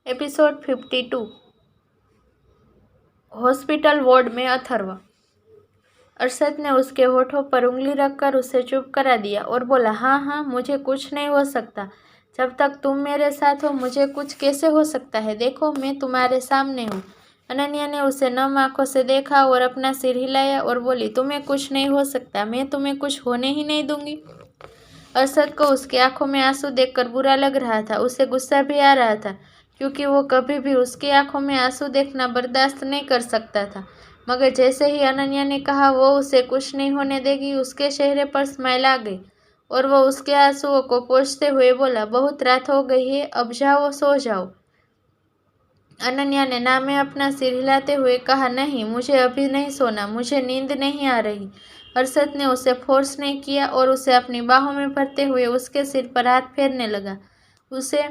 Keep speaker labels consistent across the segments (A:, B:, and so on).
A: Episode 52। Hospital ward में अथर्व। अरशद ने उसके होठों पर उंगली रखकर उसे चुप करा दिया और बोला, हाँ हाँ, मुझे कुछ नहीं हो सकता। जब तक तुम मेरे साथ हो मुझे कुछ कैसे हो सकता है? देखो, मैं तुम्हारे सामने हूँ। अनन्या ने उसे नम आंखों से देखा और अपना सिर हिलाया और बोली, तुम्हें कुछ नहीं हो सकता, मैं तुम्हें कुछ होने ही नहीं दूंगी। अरशद को उसकी आंखों में आंसू देखकर बुरा लग रहा था। उसे गुस्सा भी आ रहा था, क्योंकि वो कभी भी उसकी आंखों में आंसू देखना बर्दाश्त नहीं कर सकता था। मगर जैसे ही अनन्या ने कहा वो उसे कुछ नहीं होने देगी, उसके चेहरे पर स्माइल आ गई और वो उसके आंसुओं को पोंछते हुए बोला, बहुत रात हो गई है, अब जाओ, सो जाओ। अनन्या ने ना में अपना सिर हिलाते हुए कहा, नहीं, मुझे अभी नहीं सोना, मुझे नींद नहीं आ रही। अरशद ने उसे फोर्स नहीं किया और उसे अपनी बाहों में भरते हुए उसके सिर पर हाथ फेरने लगा। उसे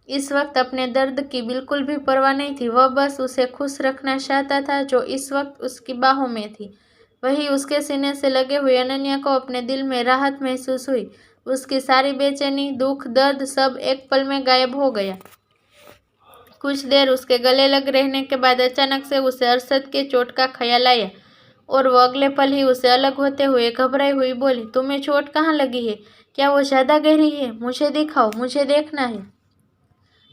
A: इस वक्त अपने दर्द की बिल्कुल भी परवाह नहीं थी। वह बस उसे खुश रखना चाहता था, जो इस वक्त उसकी बाहों में थी। वही उसके सीने से लगे हुए अनन्या को अपने दिल में राहत महसूस हुई। उसकी सारी बेचैनी, दुख, दर्द सब एक पल में गायब हो गया। कुछ देर उसके गले लग रहने के बाद अचानक से उसे अरशद के चोट का ख्याल आया और वो अगले पल ही उसे अलग होते हुए घबराई हुई बोली, तुम्हें चोट कहाँ लगी है? क्या वो ज़्यादा गहरी है? मुझे दिखाओ, मुझे देखना है।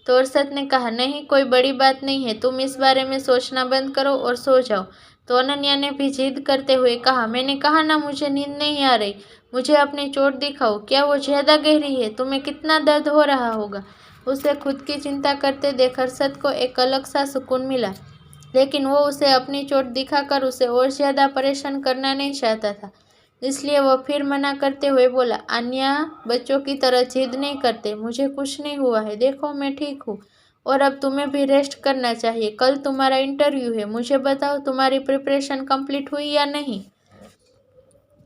A: तो अरशद ने कहा, नहीं, कोई बड़ी बात नहीं है, तुम इस बारे में सोचना बंद करो और सो जाओ। तो अनन्या ने भी जिद करते हुए कहा, मैंने कहा ना, मुझे नींद नहीं आ रही, मुझे अपनी चोट दिखाओ। क्या वो ज़्यादा गहरी है? तुम्हें कितना दर्द हो रहा होगा? उसे खुद की चिंता करते देख अरशद को एक अलग सा सुकून मिला, लेकिन वो उसे अपनी चोट दिखाकर उसे और ज़्यादा परेशान करना नहीं चाहता था। इसलिए वह फिर मना करते हुए बोला, अन्या, बच्चों की तरह जिद नहीं करते, मुझे कुछ नहीं हुआ है, देखो मैं ठीक हूँ और अब तुम्हें भी रेस्ट करना चाहिए। कल तुम्हारा इंटरव्यू है, मुझे बताओ तुम्हारी प्रिपरेशन कंप्लीट हुई या नहीं?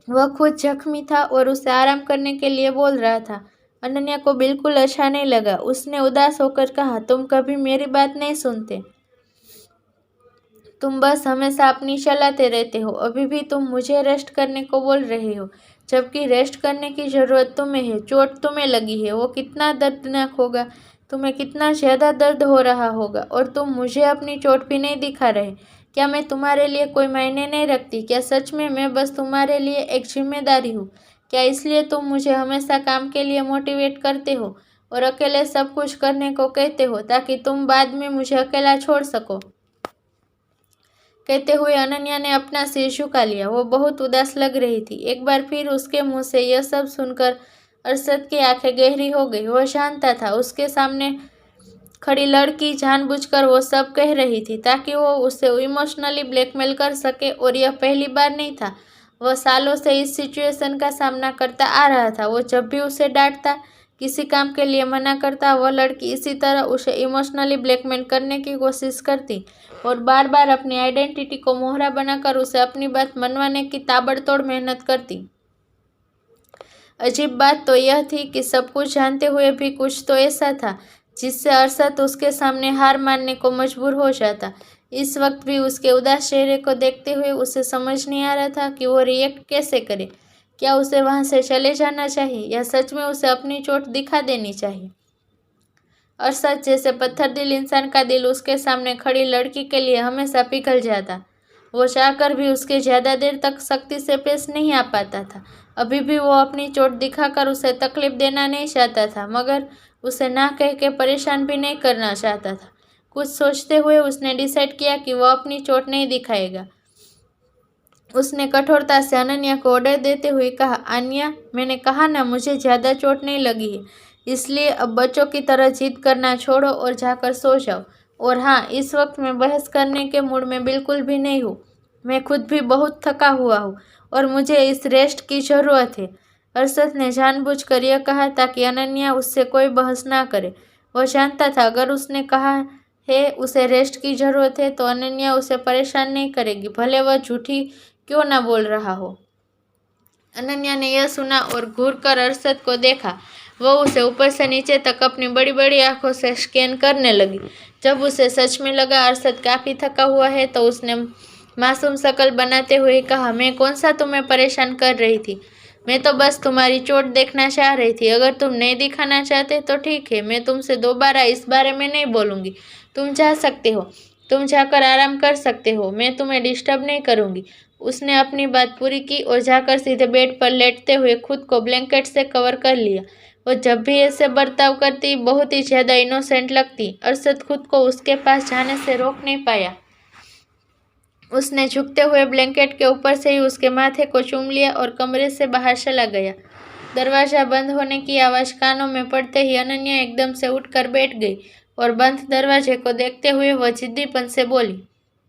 A: वह खुद जख्मी था और उसे आराम करने के लिए बोल रहा था। अनन्या को बिल्कुल अच्छा नहीं लगा। उसने उदास होकर कहा, तुम कभी मेरी बात नहीं सुनते, तुम बस हमेशा अपनी चलाते रहते हो। अभी भी तुम मुझे रेस्ट करने को बोल रहे हो, जबकि रेस्ट करने की ज़रूरत तुम्हें है। चोट तुम्हें लगी है, वो कितना दर्दनाक होगा, तुम्हें कितना ज़्यादा दर्द हो रहा होगा, और तुम मुझे अपनी चोट भी नहीं दिखा रहे। क्या मैं तुम्हारे लिए कोई मायने नहीं रखती? क्या सच में मैं बस तुम्हारे लिए एक जिम्मेदारी हूँ? क्या इसलिए तुम मुझे हमेशा काम के लिए मोटिवेट करते हो और अकेले सब कुछ करने को कहते हो, ताकि तुम बाद में मुझे अकेला छोड़ सको? कहते हुए अनन्या ने अपना सिर झुका लिया। वो बहुत उदास लग रही थी। एक बार फिर उसके मुंह से यह सब सुनकर अरशद की आंखें गहरी हो गई। वह जानता था उसके सामने खड़ी लड़की जानबूझकर वो सब कह रही थी ताकि वो उसे इमोशनली ब्लैकमेल कर सके, और यह पहली बार नहीं था। वह सालों से इस सिचुएशन का सामना करता आ रहा था। वो जब भी उसे डांटता, किसी काम के लिए मना करता, वह लड़की इसी तरह उसे इमोशनली ब्लैकमेल करने की कोशिश करती और बार बार अपनी आइडेंटिटी को मोहरा बनाकर उसे अपनी बात मनवाने की ताबड़तोड़ मेहनत करती। अजीब बात तो यह थी कि सब कुछ जानते हुए भी कुछ तो ऐसा था जिससे अरशद उसके सामने हार मानने को मजबूर हो जाता। इस वक्त भी उसके उदास चेहरे को देखते हुए उसे समझ नहीं आ रहा था कि वो रिएक्ट कैसे करे। क्या उसे वहां से चले जाना चाहिए या सच में उसे अपनी चोट दिखा देनी चाहिए? अरशद जैसे पत्थर दिल इंसान का दिल उसके सामने खड़ी लड़की के लिए हमेशा पिघल जाता। वो चाहकर भी उसके ज़्यादा देर तक सख्ती से पेश नहीं आ पाता था। अभी भी वो अपनी चोट दिखाकर उसे तकलीफ देना नहीं चाहता था, मगर उसे ना कह के परेशान भी नहीं करना चाहता था। कुछ सोचते हुए उसने डिसाइड किया कि वो अपनी चोट नहीं दिखाएगा। उसने कठोरता से अनन्या को ऑर्डर देते हुए कहा, अन्या, मैंने कहा ना, मुझे ज़्यादा चोट नहीं लगी है, इसलिए अब बच्चों की तरह जिद करना छोड़ो और जाकर सो जाओ। और हाँ, इस वक्त मैं बहस करने के मूड में बिल्कुल भी नहीं हूँ। मैं खुद भी बहुत थका हुआ हूँ और मुझे इस रेस्ट की ज़रूरत है। अरशद ने जानबूझकर यह कहा ताकि अनन्या उससे कोई बहस ना करे। वह जानता था अगर उसने कहा है उसे रेस्ट की ज़रूरत है तो अनन्या उसे परेशान नहीं करेगी, भले वह झूठी क्यों ना बोल रहा हो। अनन्या ने यह सुना और घूरकर अरशद को देखा। वह उसे ऊपर से नीचे तक अपनी बड़ी बड़ी आंखों से स्कैन करने लगी। जब उसे सच में लगा अरशद काफ़ी थका हुआ है तो उसने मासूम शक्ल बनाते हुए कहा, मैं कौन सा तुम्हें परेशान कर रही थी? मैं तो बस तुम्हारी चोट देखना चाह रही थी। अगर तुम नहीं दिखाना चाहते तो ठीक है, मैं तुमसे दोबारा इस बारे में नहीं बोलूँगी। तुम जा सकते हो, तुम जाकर आराम कर सकते हो, मैं तुम्हें डिस्टर्ब नहीं करूँगी। उसने अपनी बात पूरी की और जाकर सीधे बेड पर लेटते हुए खुद को ब्लैंकेट से कवर कर लिया। वो जब भी ऐसे बर्ताव करती बहुत ही ज़्यादा इनोसेंट लगती। अरशद खुद को उसके पास जाने से रोक नहीं पाया। उसने झुकते हुए ब्लैंकेट के ऊपर से ही उसके माथे को चूम लिया और कमरे से बाहर चला गया। दरवाज़ा बंद होने की आवाज़ कानों में पड़ते ही अनन्या एकदम से उठकर बैठ गई और बंद दरवाजे को देखते हुए वह जिद्दीपन से बोली,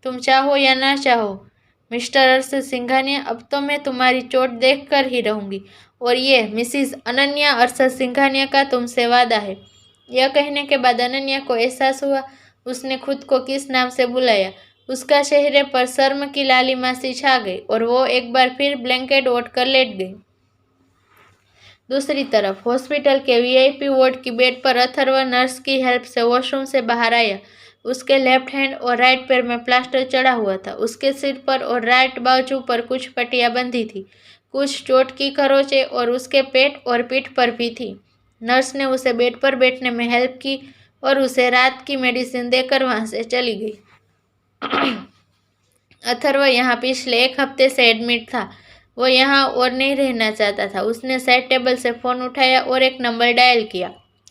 A: तुम चाहो या ना चाहो मिस्टर अरशद सिंघानिया, अब तो मैं तुम्हारी चोट देख कर ही रहूँगी। और ये मिसिज अनन्या अरशद सिंघानिया का तुमसे वादा है। यह कहने के बाद अनन्या को एहसास हुआ उसने खुद को किस नाम से बुलाया। उसका चेहरे पर शर्म की लालिमा सी छा गई और वो एक बार फिर ब्लैंकेट ओढ़ कर लेट गई। दूसरी तरफ हॉस्पिटल के वीआईपी वार्ड की बेड पर अथर्व नर्स की हेल्प से वॉशरूम से बाहर आया। उसके लेफ्ट हैंड और राइट पैर में प्लास्टर चढ़ा हुआ था। उसके सिर पर और राइट बाजू पर कुछ पट्टियां बंधी थी। कुछ चोट की खरोंचें और उसके पेट और पीठ पर भी थी। नर्स ने उसे बेड पर बैठने में हेल्प की और उसे रात की मेडिसिन देकर वहां से चली गई। अथर्व यहाँ पिछले 1 हफ्ते से एडमिट था। वो यहाँ और नहीं रहना चाहता था। उसने साइड टेबल से फ़ोन उठाया और एक नंबर डायल किया।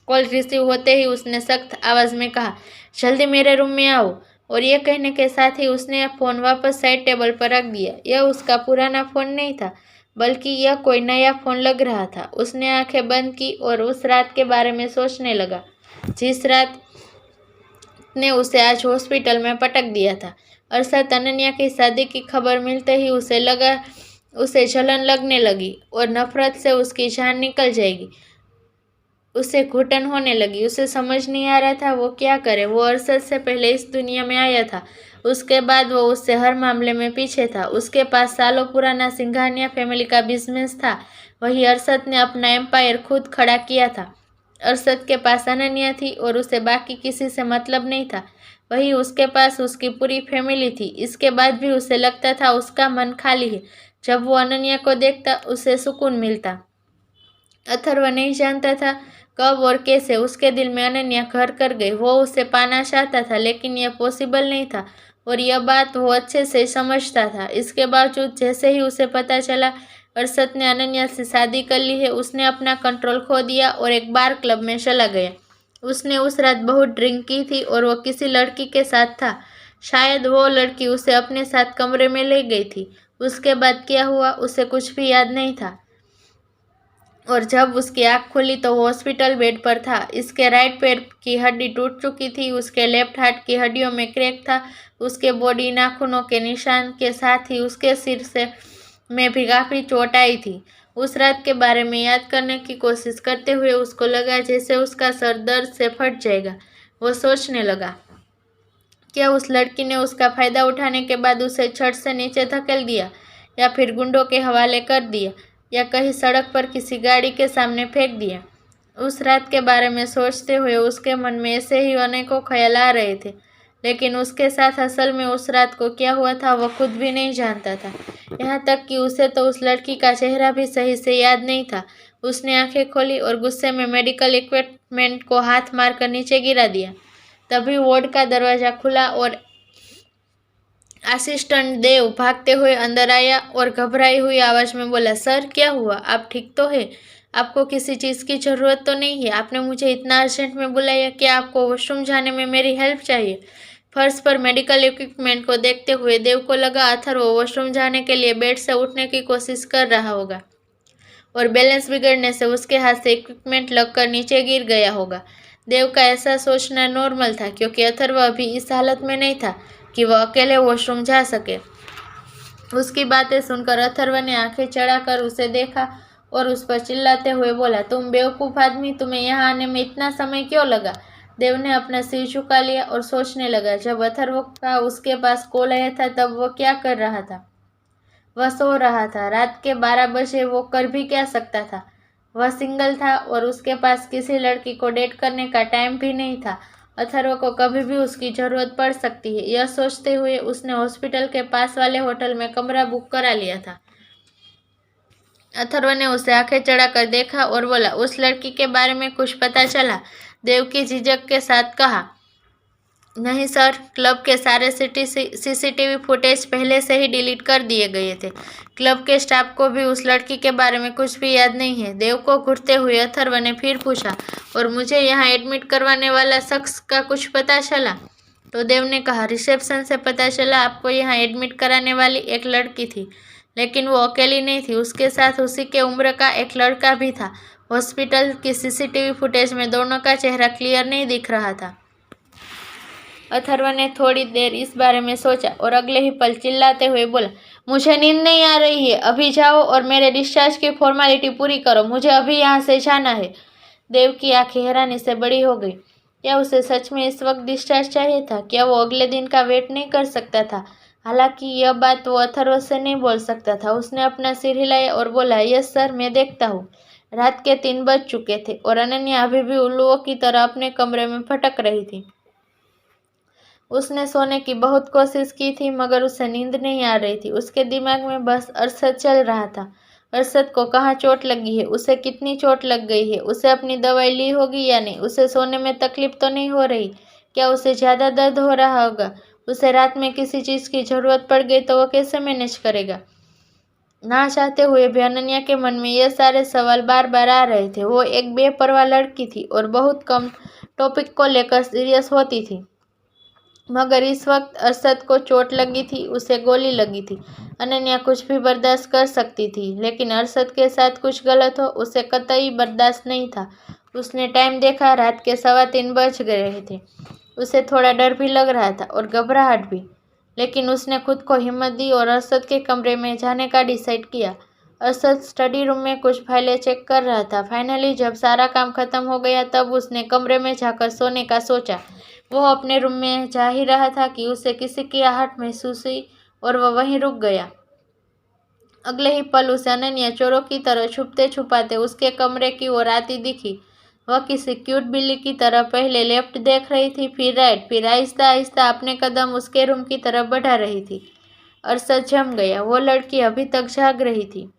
A: कॉल रिसीव होते ही उसने सख्त आवाज़ में कहा, जल्दी मेरे रूम में आओ। और यह कहने के साथ ही उसने फ़ोन वापस साइड टेबल पर रख दिया। यह उसका पुराना फ़ोन नहीं था, बल्कि यह कोई नया फ़ोन लग रहा था। उसने आंखें बंद की और उस रात के बारे में सोचने लगा जिस रात ने उसे आज हॉस्पिटल में पटक दिया था। अरशद अनन्या की शादी की खबर मिलते ही उसे जलन लगने लगी और नफरत से उसकी जान निकल जाएगी। उसे घुटन होने लगी। उसे समझ नहीं आ रहा था वो क्या करे। वो अरशद से पहले इस दुनिया में आया था, उसके बाद वो उससे हर मामले में पीछे था। उसके पास सालों पुराना सिंघानिया फैमिली का बिजनेस था, वही अरशद ने अपना एम्पायर खुद खड़ा किया था। अरशद के पास अनन्या थी और उसे बाकी किसी से मतलब नहीं था। वही उसके पास उसकी पूरी फैमिली थी। इसके बाद भी उसे लगता था उसका मन खाली है। जब वो अनन्या को देखता उसे सुकून मिलता। अथर्व नहीं जानता था कब और कैसे उसके दिल में अनन्या घर कर गई। वो उसे पाना चाहता था लेकिन यह पॉसिबल नहीं था और यह बात वो अच्छे से समझता था। इसके बावजूद जैसे ही उसे पता चला अरशद ने अनन्या से शादी कर ली है, उसने अपना कंट्रोल खो दिया और एक बार क्लब में चला गया। उसने उस रात बहुत ड्रिंक की थी और वो किसी लड़की के साथ था। शायद वो लड़की उसे अपने साथ कमरे में ले गई थी। उसके बाद क्या हुआ उसे कुछ भी याद नहीं था। और जब उसकी आँख खुली तो वो हॉस्पिटल बेड पर था। इसके राइट पैर की हड्डी टूट चुकी थी, उसके लेफ्ट हाथ की हड्डियों में क्रैक था। उसके बॉडी नाखूनों के निशान के साथ ही उसके सिर से में भी काफ़ी चोट आई थी। उस रात के बारे में याद करने की कोशिश करते हुए उसको लगा जैसे उसका सर दर्द से फट जाएगा। वो सोचने लगा, क्या उस लड़की ने उसका फ़ायदा उठाने के बाद उसे छत से नीचे धकेल दिया या फिर गुंडों के हवाले कर दिया या कहीं सड़क पर किसी गाड़ी के सामने फेंक दिया। उस रात के बारे में सोचते हुए उसके मन में ऐसे ही अनेकों ख्याल आ रहे थे, लेकिन उसके साथ असल में उस रात को क्या हुआ था वह खुद भी नहीं जानता था। यहाँ तक कि उसे तो उस लड़की का चेहरा भी सही से याद नहीं था। उसने आंखें खोली और गुस्से में मेडिकल इक्विपमेंट को हाथ मारकर नीचे गिरा दिया। तभी वार्ड का दरवाज़ा खुला और असिस्टेंट देव भागते हुए अंदर आया और घबराई हुई आवाज़ में बोला, सर क्या हुआ, आप ठीक तो है? आपको किसी चीज़ की ज़रूरत तो नहीं है? आपने मुझे इतना अर्जेंट में बुलाया कि आपको वॉशरूम जाने में मेरी हेल्प चाहिए? फर्श पर मेडिकल इक्विपमेंट को देखते हुए देव को लगा अथर्व वॉशरूम जाने के लिए बेड से उठने की कोशिश कर रहा होगा और बैलेंस बिगड़ने से उसके हाथ से इक्विपमेंट लगकर नीचे गिर गया होगा। देव का ऐसा सोचना नॉर्मल था क्योंकि अथर्व अभी इस हालत में नहीं था कि वह अकेले वॉशरूम जा सके। उसकी बातें सुनकर अथर्व ने आंखें चढ़ाकर उसे देखा और उस पर चिल्लाते हुए बोला, तुम बेवकूफ़ आदमी, तुम्हें यहाँ आने में इतना समय क्यों लगा? देव ने अपना सिर झुका लिया और सोचने लगा, जब अथर्व का उसके पास कॉल आया था तब वो क्या कर रहा था? वह सो रहा था। रात के 12 बजे वो कर भी क्या सकता था? वह सिंगल था और उसके पास किसी लड़की को डेट करने का टाइम भी नहीं था। अथर्व को कभी भी उसकी ज़रूरत पड़ सकती है। यह सोचते हुए उसने हॉस्पिटल के पास वाले होटल में कमरा बुक करा लिया था। अथर्व ने उसे आंखें चढ़ाकर देखा और बोला, उस लड़की के बारे में कुछ पता चला? देवकी झिझक के साथ कहा, नहीं सर, क्लब के सारे सीसीटीवी फुटेज पहले से ही डिलीट कर दिए गए थे। क्लब के स्टाफ को भी उस लड़की के बारे में कुछ भी याद नहीं है। देव को घुटते हुए अथर्व ने फिर पूछा, और मुझे यहाँ एडमिट करवाने वाला शख्स का कुछ पता चला? तो देव ने कहा, रिसेप्शन से पता चला आपको यहाँ एडमिट कराने वाली एक लड़की थी, लेकिन वो अकेली नहीं थी, उसके साथ उसी के उम्र का एक लड़का भी था। हॉस्पिटल की सीसीटीवी फुटेज में दोनों का चेहरा क्लियर नहीं दिख रहा था। अथर्व ने थोड़ी देर इस बारे में सोचा और अगले ही पल चिल्लाते हुए बोला, मुझे नींद नहीं आ रही है, अभी जाओ और मेरे डिस्चार्ज की फॉर्मेलिटी पूरी करो, मुझे अभी यहाँ से जाना है। देव की आंखें हैरानी से बड़ी हो गई। क्या उसे सच में इस वक्त डिस्चार्ज चाहिए था? क्या वो अगले दिन का वेट नहीं कर सकता था? हालांकि यह बात वो अथर्व से नहीं बोल सकता था। उसने अपना सिर हिलाया और बोला, यस सर, मैं देखता हूँ। रात के 3 बज चुके थे और अनन्या अभी भी उल्लुओं की तरह अपने कमरे में भटक रही थी। उसने सोने की बहुत कोशिश की थी, मगर उसे नींद नहीं आ रही थी। उसके दिमाग में बस अरशद चल रहा था। अरशद को कहाँ चोट लगी है, उसे कितनी चोट लग गई है, उसे अपनी दवाई ली होगी या नहीं, उसे सोने में तकलीफ तो नहीं हो रही, क्या उसे ज़्यादा दर्द हो रहा होगा, उसे रात में किसी चीज़ की ज़रूरत पड़ गई तो वो कैसे मैनेज करेगा? ना चाहते हुए भी अनन्या के मन में ये सारे सवाल बार बार आ रहे थे। वो एक बेपरवाह लड़की थी और बहुत कम टॉपिक को लेकर सीरियस होती थी, मगर इस वक्त अरशद को चोट लगी थी, उसे गोली लगी थी। अनन्या कुछ भी बर्दाश्त कर सकती थी, लेकिन अरशद के साथ कुछ गलत हो उसे कतई बर्दाश्त नहीं था। उसने टाइम देखा, रात के 3:15 बज रहे थे। उसे थोड़ा डर भी लग रहा था और घबराहट भी, लेकिन उसने खुद को हिम्मत दी और अरशद के कमरे में जाने का डिसाइड किया। अरशद स्टडी रूम में कुछ फाइलें चेक कर रहा था। फाइनली जब सारा काम खत्म हो गया तब उसने कमरे में जाकर सोने का सोचा। वो अपने रूम में जा ही रहा था कि उसे किसी की आहट महसूस हुई और वह वहीं रुक गया। अगले ही पल उसे अनन्या चोरों की तरह छुपते छुपाते उसके कमरे की ओर आती दिखी। वह किसी क्यूट बिल्ली की तरह पहले लेफ्ट देख रही थी, फिर राइट, फिर आहिस्ता आहिस्ता अपने कदम उसके रूम की तरफ बढ़ा रही थी। अरशद जम गया। वो लड़की अभी तक जाग रही थी।